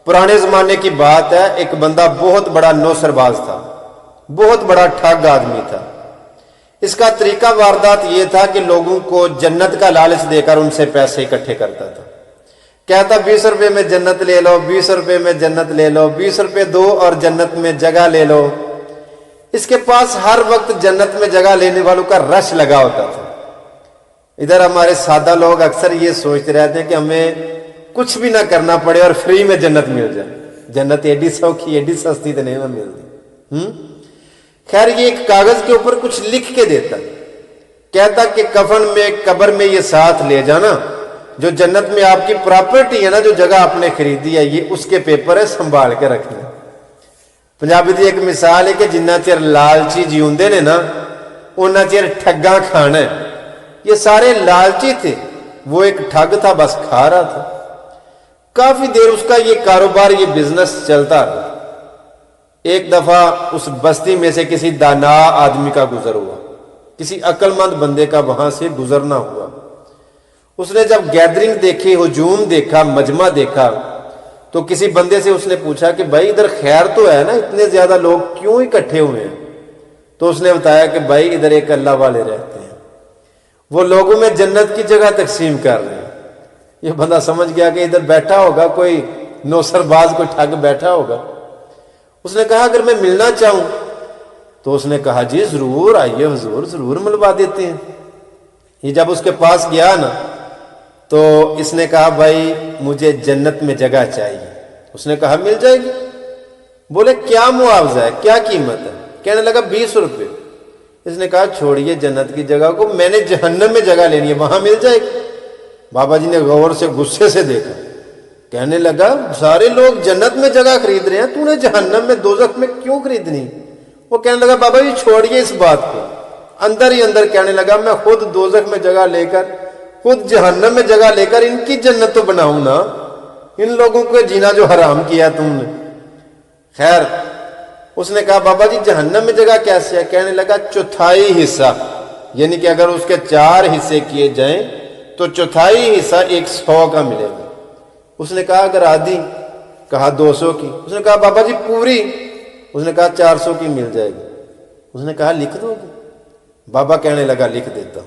पुराने ज़माने की बात है, एक बंदा बहुत बड़ा नौसरबाज था, बहुत बड़ा ठग आदमी था। इसका तरीका वारदात ये था कि लोगों को जन्नत का लालच देकर उनसे पैसे इकट्ठे करता था। कहता 20 रुपये में जन्नत ले लो, 20 रुपये में जन्नत ले लो, 20 रुपये दो और जन्नत में जगह ले लो। इसके पास हर वक्त जन्नत में जगह लेने वालों का रश लगा होता था। इधर हमारे सादा लोग अक्सर ये सोचते रहते हैं कि हमें कुछ भी ना करना पड़े और फ्री में जन्नत मिल जाए। जन्नत एडी सौखी एडी सस्ती तो नहीं ना मिलती। खैर, ये एक कागज के ऊपर कुछ लिख के देता, कहता कि कफन में कब्र में ये साथ ले जाना, जो जन्नत में आपकी प्रॉपर्टी है ना, जो जगह आपने खरीदी है, ये उसके पेपर है, संभाल के रखना। पंजाबी की एक मिसाल है कि जिन्ना चिर लालची जीउंदे ने ना, उन्ना चिर ठग्गा खाना है। ये सारे लालची थे, वो एक ठग था, बस खा रहा था। काफी देर उसका ये कारोबार, ये बिजनेस चलता रहा। एक दफा उस बस्ती में से किसी दाना आदमी का गुजर हुआ, किसी अक्लमंद बंदे का वहां से गुजरना हुआ। उसने जब गैदरिंग देखी, हुजूम देखा, मजमा देखा, तो किसी बंदे से उसने पूछा कि भाई इधर खैर तो है ना, इतने ज्यादा लोग क्यों इकट्ठे हुए हैं? तो उसने बताया कि भाई इधर एक अल्लाह वाले रहते हैं, वो लोगों में जन्नत की जगह तकसीम कर रहे हैं। ये बंदा समझ गया कि इधर बैठा होगा कोई नौसरबाज, कोई ठग बैठा होगा। उसने कहा अगर मैं मिलना चाहूं, तो उसने कहा जी जरूर आइए हुजूर, जरूर मिलवा देते हैं। ये जब उसके पास गया ना, तो इसने कहा भाई मुझे जन्नत में जगह चाहिए। उसने कहा मिल जाएगी। बोले क्या मुआवजा है, क्या कीमत है? कहने लगा 20 रुपये। इसने कहा छोड़िए जन्नत की जगह को, मैंने जहन्नम में जगह लेनी है, वहां मिल जाएगी। बाबा जी ने गौर से गुस्से से देखा, कहने लगा सारे लोग जन्नत में जगह खरीद रहे हैं, तूने जहन्नम में दोजख में क्यों खरीदनी? वो कहने लगा बाबा जी छोड़िए इस बात को। अंदर ही अंदर कहने लगा मैं खुद दोजख में जगह लेकर, खुद जहन्नम में जगह लेकर इनकी जन्नत तो बनाऊं ना, इन लोगों को जीना जो हराम किया तुमने। खैर, उसने कहा बाबा जी जहन्नम में जगह कैसे है? कहने लगा चौथाई हिस्सा, यानी कि अगर उसके 4 हिस्से किए जाएं तो चौथाई हिस्सा 100 का मिलेगा। उसने कहा अगर आधी? कहा 200 की। उसने कहा बाबा जी पूरी? उसने कहा 400 की मिल जाएगी। उसने कहा लिख दोगे? बाबा कहने लगा लिख देता।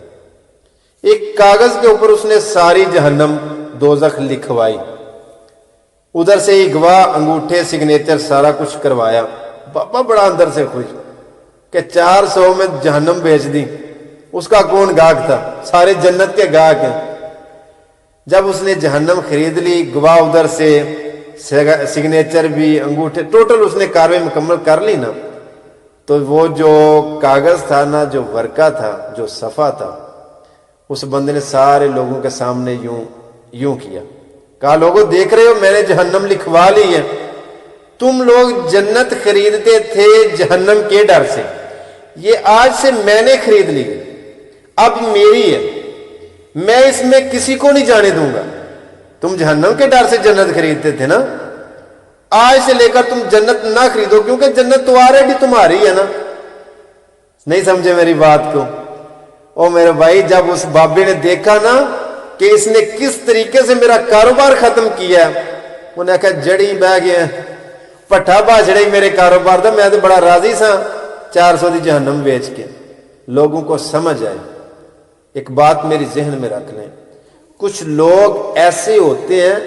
एक कागज के ऊपर उसने सारी जहन्नम दोजख लिखवाई, उधर से ही गवाह, अंगूठे, सिग्नेचर सारा कुछ करवाया। बाबा बड़ा अंदर से खुश कि 400 में जहन्नम बेच दी। उसका कौन गाहक था? सारे जन्नत के गाहक हैं। जब उसने जहन्नम खरीद ली, गवाह उधर से, सिग्नेचर भी, अंगूठे, टोटल उसने कार्रवाई मुकम्मल कर ली ना, तो वो जो कागज था ना, जो वर्का था, जो सफा था, उस बंदे ने सारे लोगों के सामने यूं किया, कहा लोगों देख रहे हो मैंने जहन्नम लिखवा ली है। तुम लोग जन्नत खरीदते थे जहन्नम के डर से, ये आज से मैंने खरीद ली, अब मेरी है, मैं इसमें किसी को नहीं जाने दूंगा। तुम जहन्नम के डर से जन्नत खरीदते थे ना, आज से लेकर तुम जन्नत ना खरीदो, क्योंकि जन्नत तो ऑलरेडी तुम्हारी है ना। नहीं समझे मेरी बात को? ओ मेरे भाई, जब उस बाबे ने देखा ना कि इसने किस तरीके से मेरा कारोबार खत्म किया, उन्हें कहा जड़ी बह गया, पट्ठा बाछड़े मेरे कारोबार का, मैं तो बड़ा राजी सा 400 की जहन्नम बेच के। लोगों को समझ आए। एक बात मेरी जहन में रख लें, कुछ लोग ऐसे होते हैं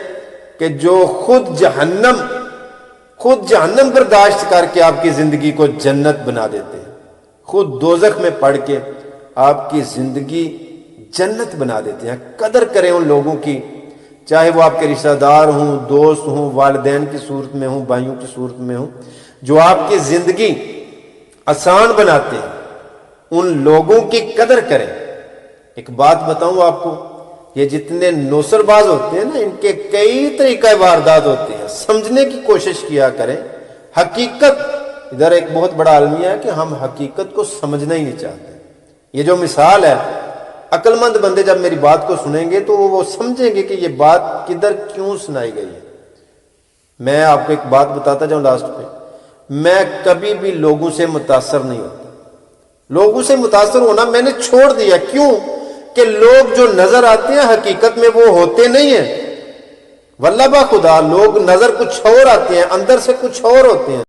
कि जो खुद जहन्नम बर्दाश्त करके आपकी जिंदगी को जन्नत बना देते हैं, खुद दोजख में पड़ के आपकी जिंदगी जन्नत बना देते हैं। कदर करें उन लोगों की, चाहे वो आपके रिश्तेदार हों, दोस्त हों, वालिदैन की सूरत में हों, भाइयों की सूरत में हों, जो आपकी जिंदगी आसान बनाते हैं। उन लोगों की कदर करें। एक बात बताऊं आपको, ये जितने नौसरबाज होते हैं ना, इनके कई तरीका वारदात होते हैं, समझने की कोशिश किया करें। हकीकत, इधर एक बहुत बड़ा अलमिया है कि हम हकीकत को समझना ही नहीं चाहते। ये जो मिसाल है, अक्लमंद बंदे जब मेरी बात को सुनेंगे तो वो समझेंगे कि ये बात किधर क्यों सुनाई गई है। मैं आपको एक बात बताता जाऊं लास्ट पे, मैं कभी भी लोगों से मुतासर नहीं होता। लोगों से मुतासर होना मैंने छोड़ दिया। क्यों? कि लोग जो नजर आते हैं हकीकत में वो होते नहीं है। واللہ با خدا لوگ نظر کچھ اور آتے ہیں، اندر سے کچھ اور ہوتے ہیں۔